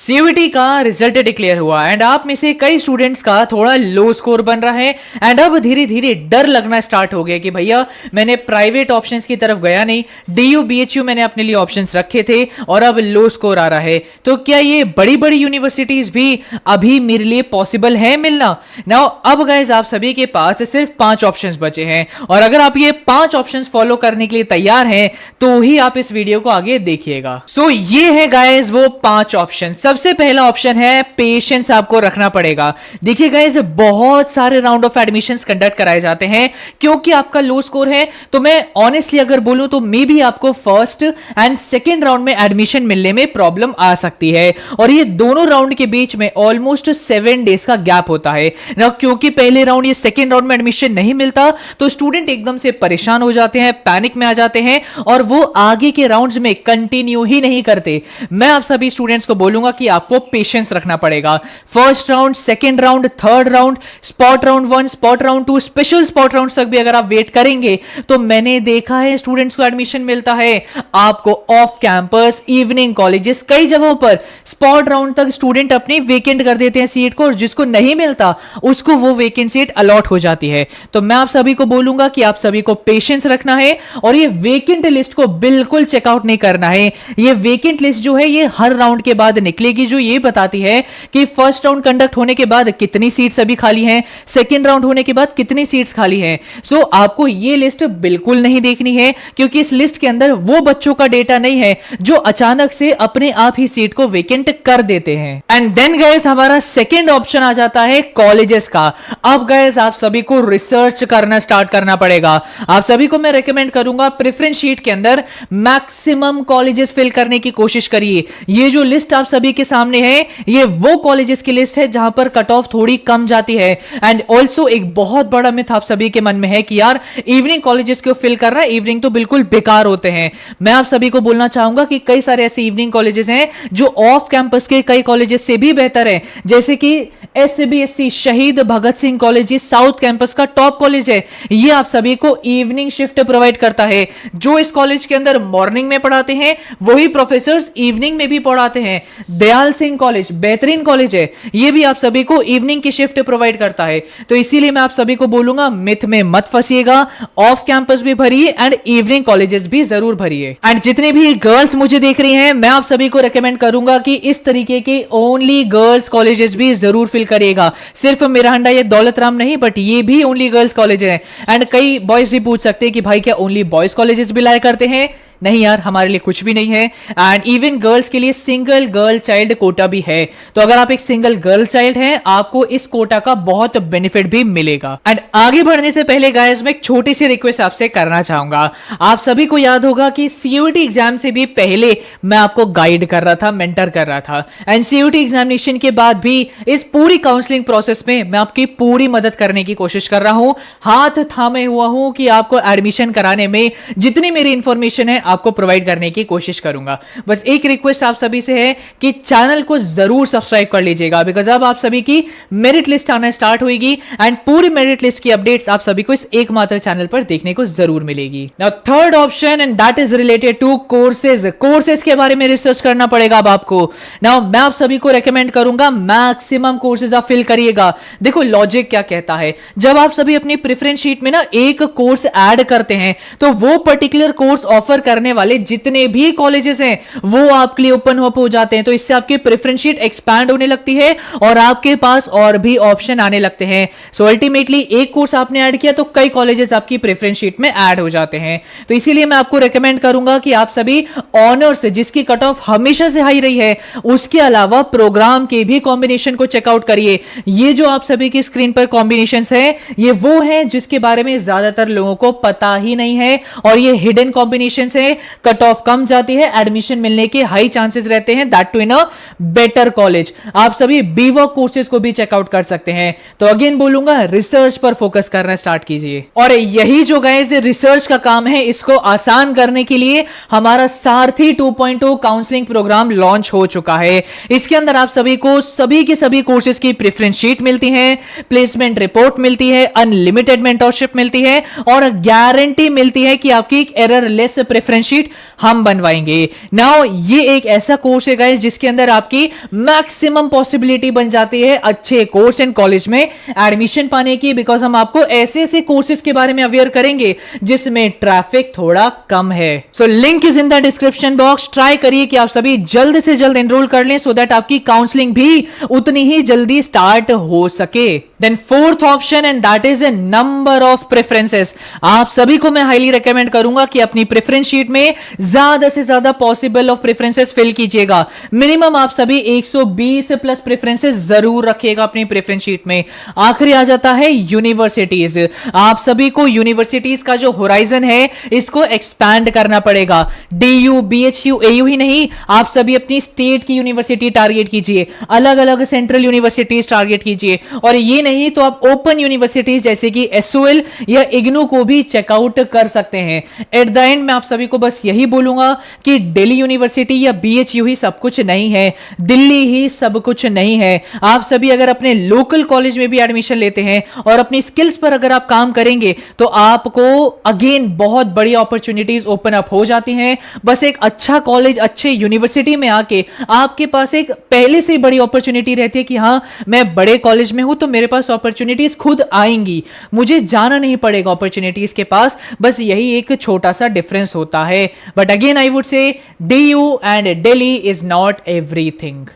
CUET का result declare हुआ and आप में से कई स्टूडेंट्स का थोड़ा लो स्कोर बन रहा है एंड अब धीरे धीरे डर लगना स्टार्ट हो गया कि भैया मैंने प्राइवेट ऑप्शंस की तरफ गया नहीं, डीयू बीएचयू मैंने अपने लिए ऑप्शंस रखे थे और अब लो स्कोर आ रहा है, तो क्या ये बड़ी बड़ी यूनिवर्सिटीज भी अभी मेरे लिए पॉसिबल है मिलना? नाउ अब गाइस आप सभी के पास सिर्फ 5 ऑप्शंस बचे हैं और अगर आप ये 5 ऑप्शंस फॉलो करने के लिए तैयार हैं तो ही आप इस वीडियो को आगे देखिएगा। सो ये है गाइस वो 5 ऑप्शन। सबसे पहला ऑप्शन है पेशेंस आपको रखना पड़ेगा। देखिए गाइस बहुत सारे राउंड ऑफ एडमिशंस कंडक्ट कराए जाते हैं, क्योंकि आपका लो स्कोर है तो मैं ऑनेस्टली अगर बोलूं तो मे बी आपको फर्स्ट एंड सेकंड राउंड में एडमिशन मिलने में प्रॉब्लम आ सकती है और ये दोनों राउंड के बीच में ऑलमोस्ट 7 डेज का गैप होता है ना, क्योंकि पहले राउंड या सेकंड राउंड में एडमिशन नहीं मिलता तो स्टूडेंट एकदम से परेशान हो जाते हैं, पैनिक में आ जाते हैं और वो आगे के राउंड्स में कंटिन्यू ही नहीं करते। मैं आप सभी स्टूडेंट्स को बोलूंगा कि आपको पेशेंस रखना पड़ेगा। First round, second round, third round, spot round 1, spot round 2, special spot round तक भी अगर आप वेट करेंगे तो मैंने देखा है स्टूडेंट्स को एडमिशन मिलता है आपको ऑफ कैंपस, इवनिंग कॉलेजेस, कई जगहों पर स्पॉट राउंड तक स्टूडेंट अपनी वेकेंट कर देते हैं सीट को और जिसको नहीं मिलता उसको वो वेकेंट सीट अलॉट हो जाती है। तो मैं आप सभी को बोलूंगा कि आप सभी को पेशेंस रखना है और ये वेकेंट लिस्ट को बिल्कुल चेकआउट नहीं करना है। ये वेकेंट लिस्ट जो है ये हर राउंड के बाद निकलेगी, जो ये बताती है कि फर्स्ट राउंड कंडक्ट होने के बाद कितनी सीट्स अभी खाली हैं, सेकंड राउंड होने के बाद कितनी सीट्स खाली हैं। सो आपको ये लिस्ट बिल्कुल नहीं देखनी है, क्योंकि इस लिस्ट के अंदर वो बच्चों का डेटा नहीं है जो अचानक से अपने आप ही सीट को वेकेंट कर देते हैं। एंड देन गाइस हमारा सेकंड ऑप्शन आ जाता है कॉलेजेस का। अब गाइस आप सभी को रिसर्च करना स्टार्ट करना पड़ेगा। आप सभी को मैं रेकमेंड करूंगा प्रेफरेंस शीट के अंदर मैक्सिमम कॉलेजेस फिल करने की कोशिश करिए। ये जो लिस्ट आप सभी के सामने है ये वो कॉलेजेस की लिस्ट है जहां पर कट ऑफ थोड़ी कम जाती है। एंड ऑल्सो एक बहुत बड़ा मिथ आप सभी के मन में है कि यार इवनिंग कॉलेजेस को फिल करना है, इवनिंग तो बिल्कुल बेकार होते हैं। मैं आप सभी को बोलना चाहूंगा कि कई सारे ऐसे इवनिंग कॉलेजेस हैं जो ऑफ कैंपस के कई कॉलेजेस से भी बेहतर है, जैसे कि एसबीएससी शहीद Bhagat Singh college south campus का टॉप कॉलेज है। ये आप सभी को इवनिंग शिफ्ट प्रोवाइड करता है। जो इस कॉलेज के अंदर मॉर्निंग में पढ़ाते हैं वही प्रोफेसर्स इवनिंग में भी पढ़ाते हैं। दयाल सिंह कॉलेज बेहतरीन कॉलेज है, ये भी आप सभी को इवनिंग की शिफ्ट प्रोवाइड करता है। तो इसीलिए मैं आप सभी को बोलूंगा मिथ में मत फंसिएगा, ऑफ कैंपस भी भरिए एंड इवनिंग कॉलेजेस भी जरूर भरिए। एंड जितने भी गर्ल्स मुझे देख रही हैं मैं आप सभी को रेकमेंड करूंगा कि इस तरीके के ओनली गर्ल्स कॉलेजेस भी जरूर फिल करिएगा। सिर्फ मेरांडा या दौलतराम नहीं, बट ये भी ओनली गर्ल्स कॉलेज है। एंड कई बॉयज भी पूछ सकते हैं कि भाई क्या ओनली बॉयज कॉलेजेस भी लाया करते हैं? नहीं यार, हमारे लिए कुछ भी नहीं है। एंड इवन गर्ल्स के लिए सिंगल गर्ल चाइल्ड कोटा भी है, तो अगर आप एक सिंगल गर्ल चाइल्ड हैं आपको इस कोटा का बहुत बेनिफिट भी मिलेगा। एंड आगे बढ़ने से पहले गाइस मैं एक छोटी सी रिक्वेस्ट आपसे करना चाहूंगा। आप सभी को याद होगा कि सीयूईटी एग्जाम से भी पहले मैं आपको गाइड कर रहा था, मेंटर कर रहा था, एंड सीयूईटी एग्जामिनेशन के बाद भी इस पूरी काउंसलिंग प्रोसेस में मैं आपकी पूरी मदद करने की कोशिश कर रहा हूं। हाथ थामे हुआ हूं कि आपको एडमिशन कराने में जितनी मेरी इंफॉर्मेशन है आपको प्रोवाइड करने की कोशिश करूंगा। बस एक रिक्वेस्ट आप सभी से है कि चैनल को जरूर सब्सक्राइब कर लीजिएगा, बिकॉज अब आप सभी की मेरिट लिस्ट आना स्टार्ट होगी एंड पूरी मेरिट लिस्ट की अपडेट्स आप सभी को इस एकमात्र चैनल पर देखने को जरूर मिलेगी। Now third option and that is related to courses. Courses के बारे में रिसर्च करना पड़ेगा अब आपको। नाउ मैं आप सभी को रेकमेंड करूंगा मैक्सिमम कोर्सेज आप फिल करिएगा। देखो लॉजिक क्या कहता है, जब आप सभी अपनी प्रेफरेंस शीट में ना एक कोर्स ऐड करते हैं तो वो पर्टिकुलर कोर्स ऑफर करने वाले जितने भी कॉलेजेस हैं वो आपके लिए ओपन अप हो जाते हैं। तो इससे आपकी प्रेफरेंस शीट एक्सपैंड होने लगती है और आपके पास और भी ऑप्शन आने लगते हैं। सो अल्टीमेटली एक कोर्स आपने ऐड किया तो कई कॉलेजेस आपकी प्रेफरेंस शीट में ऐड हो जाते हैं। तो इसीलिए मैं आपको रेकमेंड करूंगा कि आप सभी ऑनर्स जिसकी कट ऑफ हमेशा से हाई रही है उसके अलावा प्रोग्राम के भी कॉम्बिनेशन को चेकआउट करिए। ये जो आप सभी की स्क्रीन पर कॉम्बिनेशंस है ये वो है जिसके बारे में ज्यादातर लोगों को पता ही नहीं है और ये हिडन कॉम्बिनेशंस है। कट ऑफ कम जाती है, एडमिशन मिलने के हाई चांसेस रहते हैं, that too in a better college. आप सभी बीवॉक कोर्सेज को भी चेकआउट कर सकते हैं। तो अगेन बोलूंगा रिसर्च पर फोकस करना स्टार्ट कीजिए। और यही जो गाइस रिसर्च का काम है इसको आसान करने के लिए हमारा सारथी 2.0 काउंसलिंग प्रोग्राम लॉन्च हो चुका है। इसके अंदर आप सभी को सभी के सभी कोर्सेज की प्रेफरेंस शीट मिलती है, प्लेसमेंट रिपोर्ट मिलती है, अनलिमिटेड मेंटरशिप मिलती है और गारंटी मिलती है कि आपकी एक error less preference preference sheet हम बनवाएंगे। नाउ ये एक ऐसा कोर्स है गाइस जिसके अंदर आपकी मैक्सिमम पॉसिबिलिटी बन जाती है अच्छे कोर्स एंड कॉलेज में एडमिशन पाने की, बिकॉज हम आपको ऐसे ऐसे कोर्सेज के बारे में अवेयर करेंगे जिसमें ट्रैफिक थोड़ा कम है। So link is in the description box. Try करिए कि आप सभी जल्द से जल्द एनरोल कर लें सो दैट आपकी काउंसलिंग भी उतनी ही जल्दी स्टार्ट हो सके। Then fourth option and that is a number of preferences. आप सभी को मैं हाईली रेकमेंड करूंगा कि अपनी प्रेफरेंस शीट में ज्यादा से ज्यादा पॉसिबल ऑफ प्रेफरेंसेस फिल कीजिएगा। मिनिमम आप सभी 120 प्लस प्रेफरेंसेस जरूर रखिएगा अपनी प्रेफरेंस शीट में। आखिरी आ जाता है यूनिवर्सिटीज। आप सभी को यूनिवर्सिटीज का जो होराइजन है इसको एक्सपैंड करना पड़ेगा। डीयू, बीएचयू, एयू ही नहीं, आप सभी अपनी स्टेट की यूनिवर्सिटी टारगेट कीजिए, अलग अलग सेंट्रल यूनिवर्सिटीज टारगेट कीजिए, और ये नहीं तो आप ओपन यूनिवर्सिटीज जैसे कि एसओएल या इग्नू को भी चेकआउट कर सकते हैं। एट द एंड मैं आप सभी को बस यही बोलूंगा कि दिल्ली यूनिवर्सिटी या बीएचयू ही सब कुछ नहीं है, दिल्ली ही सब कुछ नहीं है। आप सभी अगर अपने लोकल कॉलेज में भी एडमिशन लेते हैं और अपनी स्किल्स पर अगर आप काम करेंगे तो आपको अगेन बहुत बड़ी अपॉर्चुनिटीज ओपन अप हो जाती हैं। बस एक अच्छा कॉलेज, अच्छे यूनिवर्सिटी में आके आपके पास एक पहले से बड़ी अपॉर्चुनिटी रहती है कि हां मैं बड़े कॉलेज में हूं तो मेरे पास अपॉर्चुनिटीज खुद आएंगी, मुझे जाना नहीं पड़ेगा अपॉर्चुनिटीज के पास। बस यही एक छोटा सा डिफरेंस होता है। But again I would say DU and Delhi is not everything.